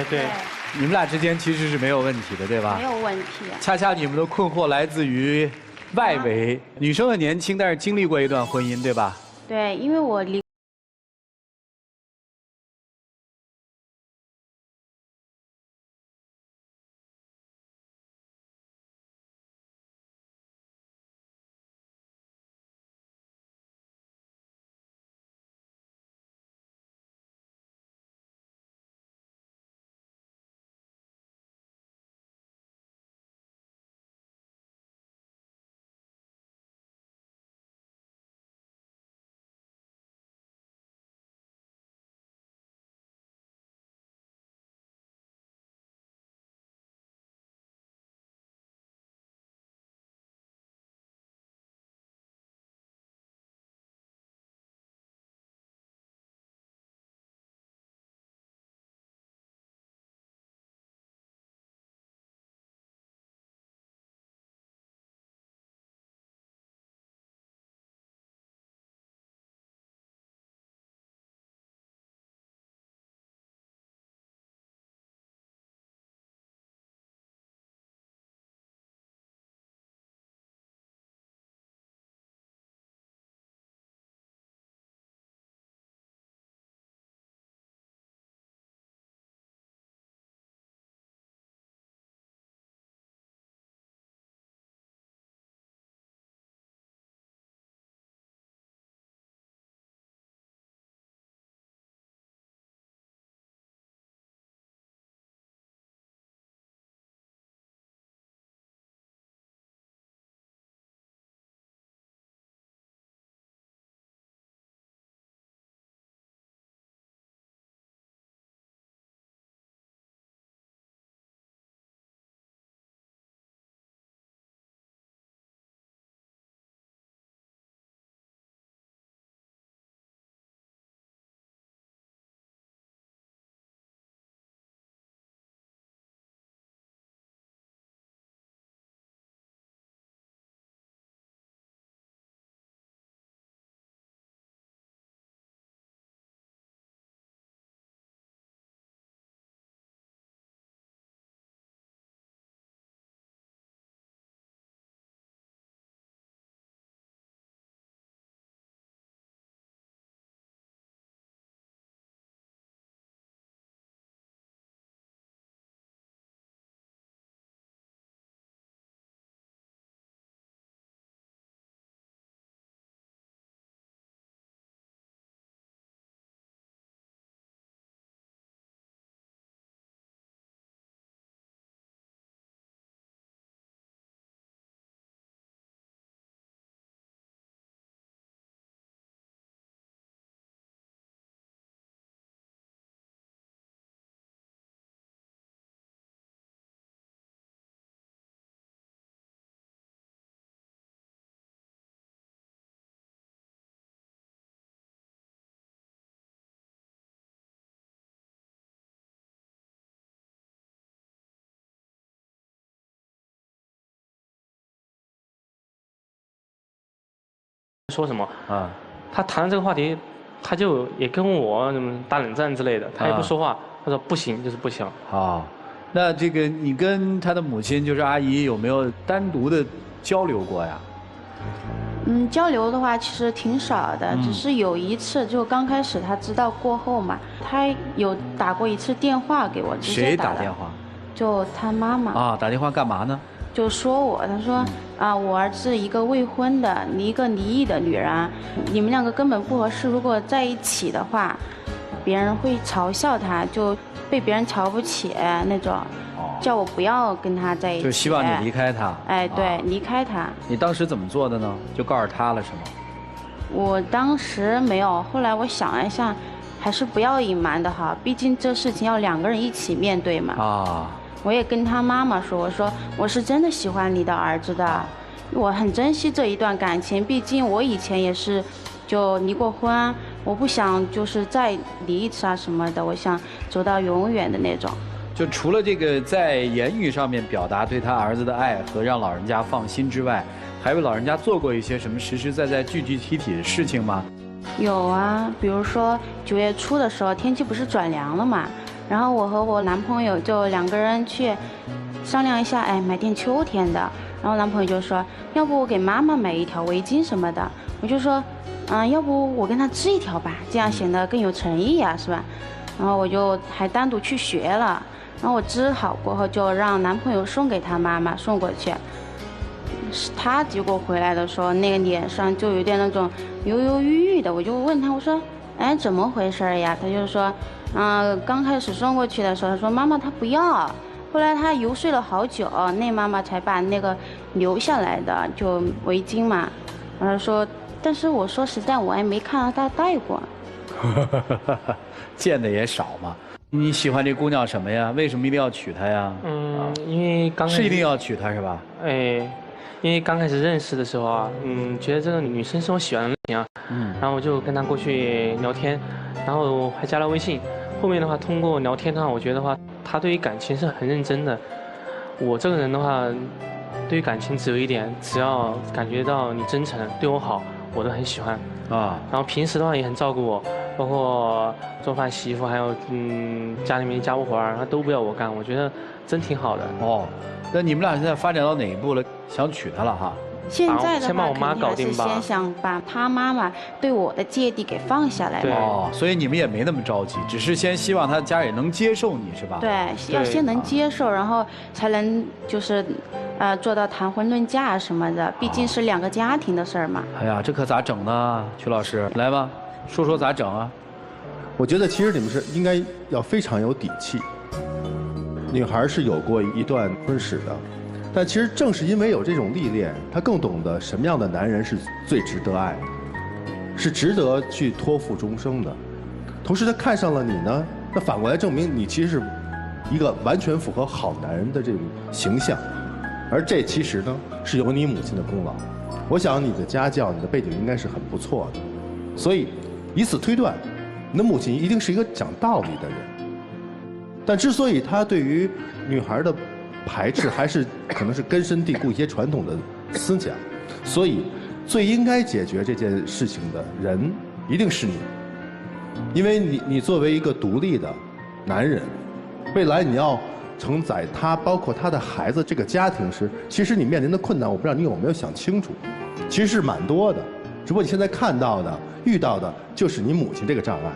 对，你们俩之间其实是没有问题的，对吧？没有问题。恰恰你们的困惑来自于外围，女生很年轻，但是经历过一段婚姻，对吧？对，因为我离。说什么啊？他谈了这个话题，他就也跟我打冷战之类的，他也不说话。他说不行就是不行。好，那这个你跟他的母亲就是阿姨有没有单独的交流过呀？交流的话其实挺少的，只是有一次就刚开始他知道过后嘛，他有打过一次电话给我，直接谁打电话？就他妈妈。啊，打电话干嘛呢？就说我，他说我儿子一个未婚的，你一个离异的女人，你们两个根本不合适。如果在一起的话，别人会嘲笑他，就被别人瞧不起那种，叫我不要跟他在一起。就希望你离开他。哎，对，离开他。你当时怎么做的呢？就告诉他了是吗？我当时没有，后来我想了一下，还是不要隐瞒的好，毕竟这事情要两个人一起面对嘛。啊。我也跟他妈妈说，我说我是真的喜欢你的儿子的，我很珍惜这一段感情，毕竟我以前也是就离过婚，我不想就是再离一次啊什么的，我想走到永远的那种。就除了这个在言语上面表达对他儿子的爱和让老人家放心之外，还为老人家做过一些什么实实在在具具体体的事情吗？有啊，比如说9月初的时候天气不是转凉了嘛，然后我和我男朋友就2个人去商量一下，哎，买件秋天的。然后男朋友就说，要不我给妈妈买一条围巾什么的。我就说，要不我跟她织一条吧，这样显得更有诚意呀，是吧？然后我就还单独去学了。然后我织好过后，就让男朋友送给他妈妈送过去。他结果回来的时候，那个脸上就有点那种犹犹豫豫的。我就问他，我说，哎，怎么回事呀？他就说，刚开始送过去的时候，他说妈妈她不要。后来他游说了好久，那妈妈才把那个留下来的就围巾嘛。然后说，但是我说实在，我也没看到他戴过。见的也少嘛。你喜欢这姑娘什么呀？为什么一定要娶她呀？因为刚开始是一定要娶她是吧？哎，因为刚开始认识的时候啊，觉得这个女生是我喜欢的类型啊，然后我就跟她过去聊天，然后还加了微信。后面的话，通过聊天的话，我觉得话，她对于感情是很认真的。我这个人的话，对于感情只有一点，只要感觉到你真诚，对我好，我都很喜欢啊。然后平时的话也很照顾我，包括做饭、洗衣服，还有家里面家务活儿，他都不要我干，我觉得真挺好的。哦，那你们俩现在发展到哪一步了？想娶她了哈？现在的话，先把我妈搞定吧。先想把他妈妈对我的芥蒂给放下来。哦，所以你们也没那么着急，只是先希望他家里能接受你是吧？对，要先能接受，然后才能就是，做到谈婚论嫁什么的。毕竟是2个家庭的事儿嘛。哎呀，这可咋整呢？曲老师，来吧，说说咋整啊？我觉得其实你们是应该要非常有底气。女孩是有过一段婚史的。但其实正是因为有这种历练，她更懂得什么样的男人是最值得爱的，是值得去托付终生的。同时，她看上了你呢，那反过来证明你其实是一个完全符合好男人的这种形象，而这其实呢是有你母亲的功劳。我想你的家教、你的背景应该是很不错的，所以以此推断，你的母亲一定是一个讲道理的人。但之所以她对于女孩的排斥还是可能是根深蒂固一些传统的思想，所以最应该解决这件事情的人一定是你，因为你作为一个独立的男人，未来你要承载他包括他的孩子这个家庭时，其实你面临的困难，我不知道你有没有想清楚，其实是蛮多的，只不过你现在看到的遇到的就是你母亲这个障碍，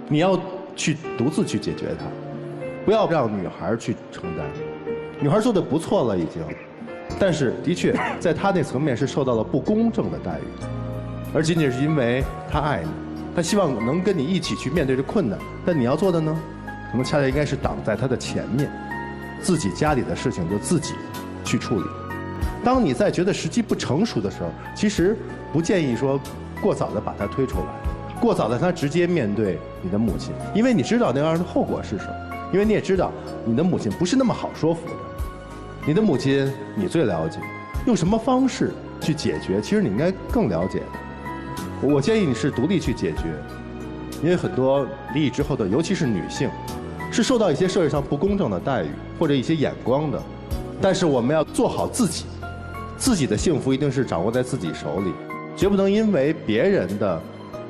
你要去独自去解决它，不要让女孩去承担。女孩做的不错了已经，但是的确在她那层面是受到了不公正的待遇，而仅仅是因为她爱你，她希望能跟你一起去面对这困难，但你要做的呢，可能恰恰应该是挡在她的前面，自己家里的事情就自己去处理。当你在觉得时机不成熟的时候，其实不建议说过早的把她推出来，过早的她直接面对你的母亲，因为你知道那样的后果是什么，因为你也知道你的母亲不是那么好说服的。你的母亲你最了解，用什么方式去解决，其实你应该更了解的。我建议你是独立去解决，因为很多离异之后的，尤其是女性，是受到一些社会上不公正的待遇或者一些眼光的。但是我们要做好自己，自己的幸福一定是掌握在自己手里，绝不能因为别人的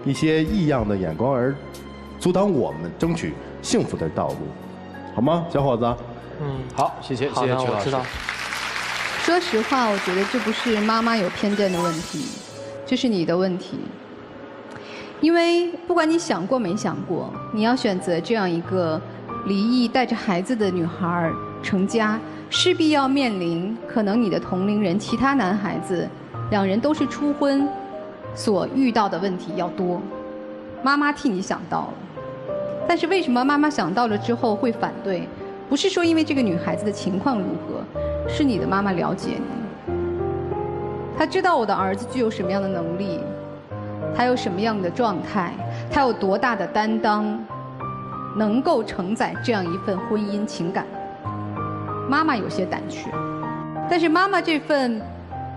一些异样的眼光而阻挡我们争取幸福的道路，好吗，小伙子？好，谢谢曲老师。我知道。说实话，我觉得这不是妈妈有偏见的问题，这是你的问题。因为不管你想过没想过，你要选择这样一个离异带着孩子的女孩成家，势必要面临可能你的同龄人其他男孩子2人都是初婚所遇到的问题要多。妈妈替你想到了，但是为什么妈妈想到了之后会反对？不是说因为这个女孩子的情况如何，是你的妈妈了解你，她知道我的儿子具有什么样的能力，他有什么样的状态，他有多大的担当，能够承载这样一份婚姻情感。妈妈有些胆怯，但是妈妈这份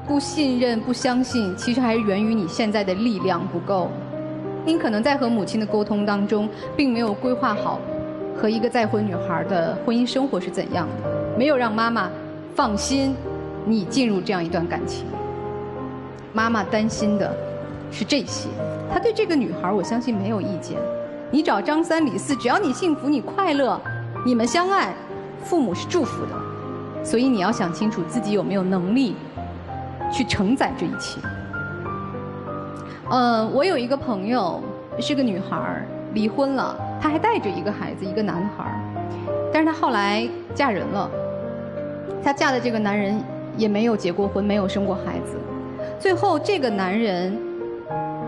不信任、不相信，其实还是源于你现在的力量不够。您可能在和母亲的沟通当中，并没有规划好和一个再婚女孩的婚姻生活是怎样的，没有让妈妈放心你进入这样一段感情。妈妈担心的是这些，她对这个女孩我相信没有意见，你找张三李四，只要你幸福你快乐，你们相爱，父母是祝福的。所以你要想清楚自己有没有能力去承载这一切。我有一个朋友是个女孩，离婚了，她还带着一个孩子，一个男孩，但是她后来嫁人了。她嫁的这个男人也没有结过婚，没有生过孩子。最后这个男人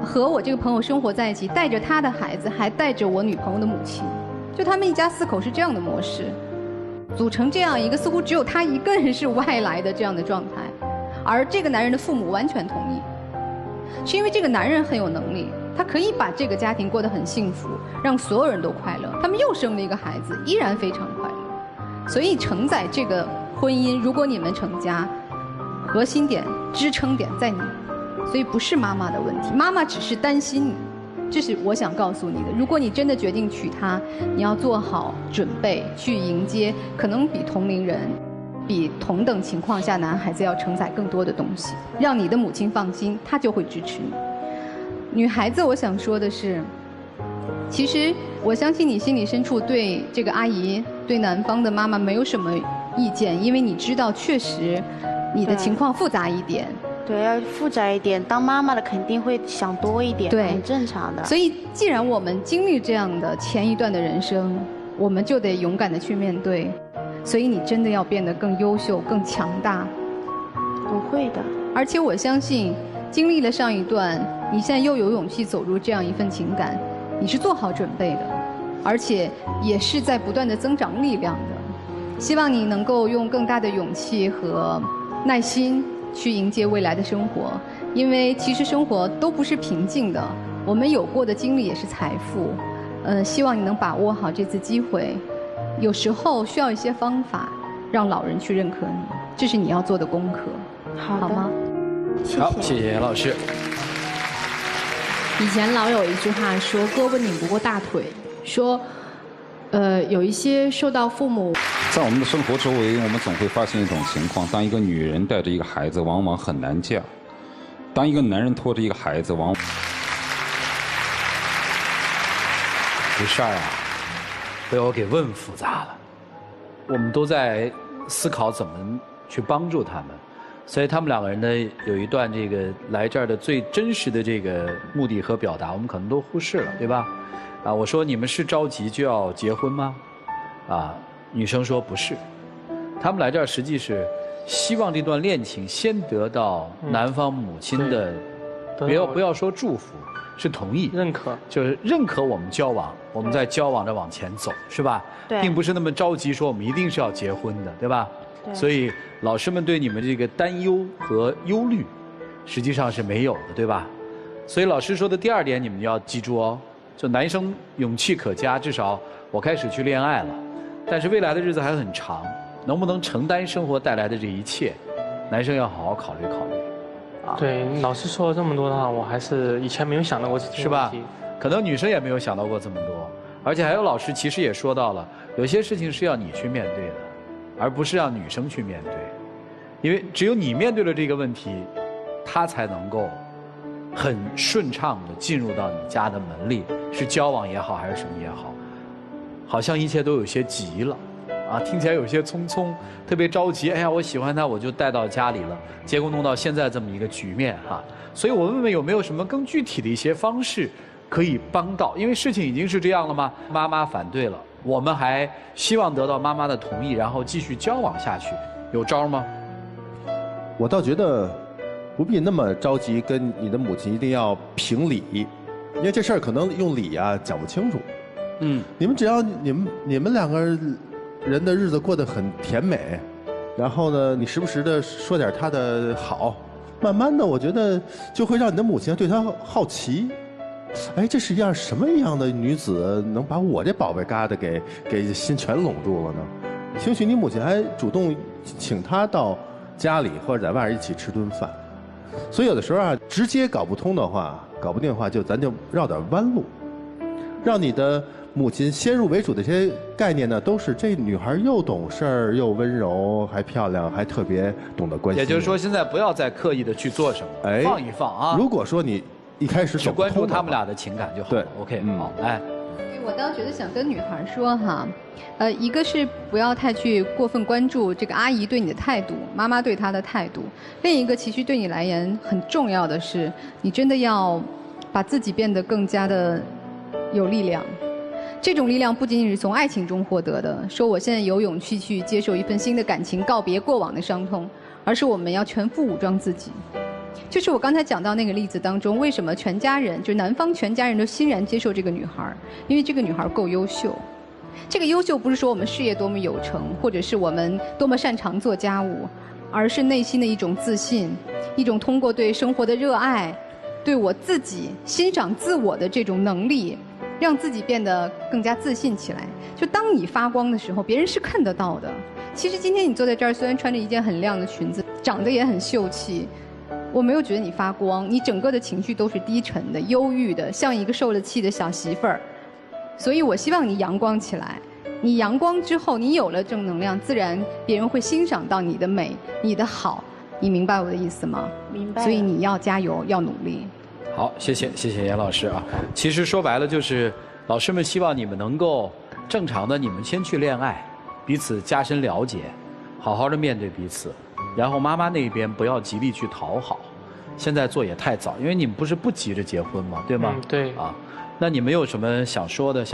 和我这个朋友生活在一起，带着他的孩子，还带着我女朋友的母亲，就他们一家4口是这样的模式，组成这样一个似乎只有他一个人是外来的这样的状态。而这个男人的父母完全同意，是因为这个男人很有能力，他可以把这个家庭过得很幸福，让所有人都快乐。他们又生了一个孩子，依然非常快乐。所以承载这个婚姻，如果你们成家，核心点、支撑点在你，所以不是妈妈的问题，妈妈只是担心你。这是我想告诉你的。如果你真的决定娶她，你要做好准备去迎接可能比同龄人、比同等情况下男孩子要承载更多的东西，让你的母亲放心，她就会支持你。女孩子，我想说的是，其实我相信你心里深处对这个阿姨、对男方的妈妈没有什么意见，因为你知道确实你的情况复杂一点。对，要复杂一点。当妈妈的肯定会想多一点，对，很正常的。所以，既然我们经历这样的前一段的人生，我们就得勇敢的去面对。所以，你真的要变得更优秀、更强大。不会的。而且我相信，经历了上一段，你现在又有勇气走入这样一份情感，你是做好准备的，而且也是在不断的增长力量的。希望你能够用更大的勇气和耐心去迎接未来的生活，因为其实生活都不是平静的，我们有过的经历也是财富。希望你能把握好这次机会，有时候需要一些方法，让老人去认可你，这是你要做的功课，好吗？好，谢谢老师。以前老有一句话说“胳膊拧不过大腿”，说，有一些受到父母。在我们的生活周围，我们总会发现一种情况：当一个女人带着一个孩子，往往很难嫁；当一个男人拖着一个孩子，往往这事儿啊，被我给问复杂了。我们都在思考怎么去帮助他们，所以他们两个人呢，有一段这个来这儿的最真实的这个目的和表达，我们可能都忽视了，对吧？啊，我说你们是着急就要结婚吗？啊。女生说不是，他们来这儿实际是希望这段恋情先得到男方母亲的，不要说祝福，是同意、认可，就是认可我们交往，我们在交往着往前走，是吧？对，并不是那么着急说我们一定是要结婚的，对吧？对。所以老师们对你们这个担忧和忧虑，实际上是没有的，对吧？所以老师说的第2点，你们要记住哦，就男生勇气可嘉，至少我开始去恋爱了。但是未来的日子还很长，能不能承担生活带来的这一切，男生要好好考虑考虑。啊，对，老师说了这么多的话，我还是以前没有想到过这个问题，是吧？可能女生也没有想到过这么多，而且还有老师其实也说到了，有些事情是要你去面对的，而不是让女生去面对，因为只有你面对了这个问题，她才能够很顺畅地进入到你家的门里，是交往也好还是什么也好。好像一切都有些急了，啊，听起来有些匆匆，特别着急。哎呀，我喜欢他，我就带到家里了，结果弄到现在这么一个局面哈。所以我问问有没有什么更具体的一些方式可以帮到？因为事情已经是这样了吗？妈妈反对了，我们还希望得到妈妈的同意，然后继续交往下去，有招吗？我倒觉得不必那么着急，跟你的母亲一定要评理，因为这事儿可能用理啊讲不清楚。你们只要你们2个人的日子过得很甜美，然后呢，你时不时的说点她的好，慢慢的，我觉得就会让你的母亲对她好奇。哎，这是一样什么样的女子，能把我这宝贝疙瘩给心全拢住了呢？兴许你母亲还主动请她到家里或者在外面一起吃顿饭。所以有的时候啊，直接搞不通的话，搞不定的话，咱就绕点弯路，让你的母亲先入为主的这些概念呢，都是这女孩又懂事儿又温柔，还漂亮，还特别懂得关心。也就是说，现在不要再刻意的去做什么，放一放啊。如果说你一开始去关注他们俩的情感就好了。对 ，OK，好，来。我倒觉得想跟女孩说哈，一个是不要太去过分关注这个阿姨对你的态度，妈妈对她的态度；另一个其实对你来言很重要的是，你真的要把自己变得更加的有力量。这种力量不仅仅是从爱情中获得的，说我现在有勇气去接受一份新的感情，告别过往的伤痛，而是我们要全副武装自己。就是我刚才讲到那个例子当中，为什么全家人，就男方全家人都欣然接受这个女孩？因为这个女孩够优秀。这个优秀不是说我们事业多么有成，或者是我们多么擅长做家务，而是内心的一种自信，一种通过对生活的热爱，对我自己欣赏自我的这种能力，让自己变得更加自信起来。就当你发光的时候，别人是看得到的。其实今天你坐在这儿，虽然穿着一件很亮的裙子，长得也很秀气，我没有觉得你发光，你整个的情绪都是低沉的、忧郁的，像一个受了气的小媳妇儿。所以我希望你阳光起来。你阳光之后，你有了正能量，自然别人会欣赏到你的美、你的好。你明白我的意思吗？明白。所以你要加油，要努力。好，谢谢严老师啊。其实说白了就是，老师们希望你们能够正常的，你们先去恋爱，彼此加深了解，好好的面对彼此。然后妈妈那边不要极力去讨好，现在做也太早，因为你们不是不急着结婚吗？对吗？对。啊，那你们有什么想说的？